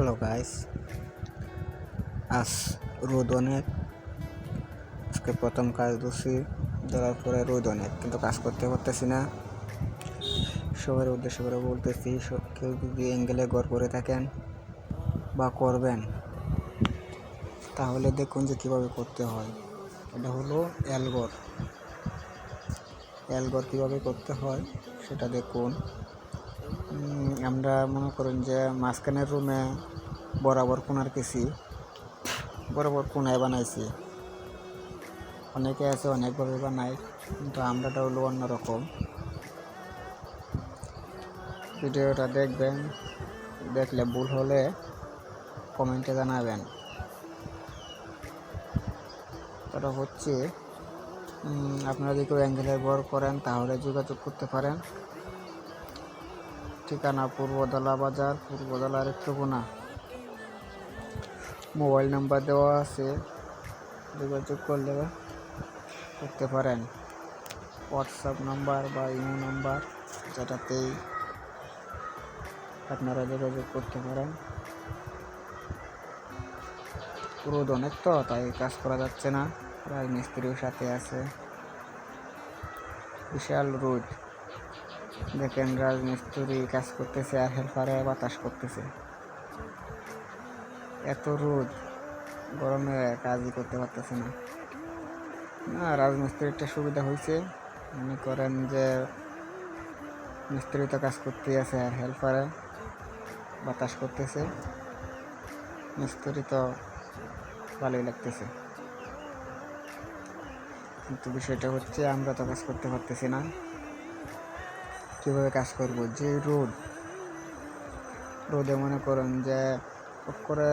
Hello guys, আজ রোদ অনেক। আজকে প্রথম কাজ ধরছি, ধরার পরে রোদ অনেক, কিন্তু কাজ করতে পারতেছি না। সবার উদ্দেশ্য করে বলতেছি, কেউ যদি অ্যাঙ্গেলে ঘর করে থাকেন বা করবেন, তাহলে দেখুন যে কীভাবে করতে হয়। এটা হলো অ্যালগর। অ্যালগর কীভাবে করতে হয় সেটা দেখুন। আমরা মনে করেন যে মাঝখানের রুমে বরাবর কোনায় বানাইছি। অনেকে আছে অনেকভাবে বানায়, কিন্তু আমরাটা হলো অন্যরকম। ভিডিওটা দেখবেন, দেখলে ভুল হলে কমেন্টে জানাবেন। তারা হচ্ছে আপনারা যদি কেউ অ্যাঙ্গেলের ঘর করেন তাহলে যোগাযোগ করতে পারেন। ঠিকানা পূর্বদলা বাজার, পূর্বদলার একটু কোনা। মোবাইল নাম্বার দেওয়া আছে, যোগাযোগ করতে পারেন। হোয়াটসঅ্যাপ নাম্বার বা ইমো নাম্বার, যেটাতেই আপনারা যোগাযোগ করতে পারেন। রোদ অনেক তো, তাই কাজ করা যাচ্ছে না। রাজমিস্ত্রিও সাথে আছে। বিশাল রোদ, দেখেন রাজমিস্ত্রি কাজ করতেছে আর হেল্পারে বাতাস করতেছে। এত রোদ, গরমে কাজই করতে পারতেছে না। রাজমিস্ত্রির একটা সুবিধা হয়েছে, মনে করেন যে মিস্ত্রি তো কাজ করতেই আছে আর হেল্পারে বাতাস করতেছে। মিস্ত্রি তো ভালোই লাগতেছে, কিন্তু বিষয়টা হচ্ছে আমরা তো কাজ করতে পারতেছি না। কীভাবে কাজ করব? যে রোদে মনে করেন যে করে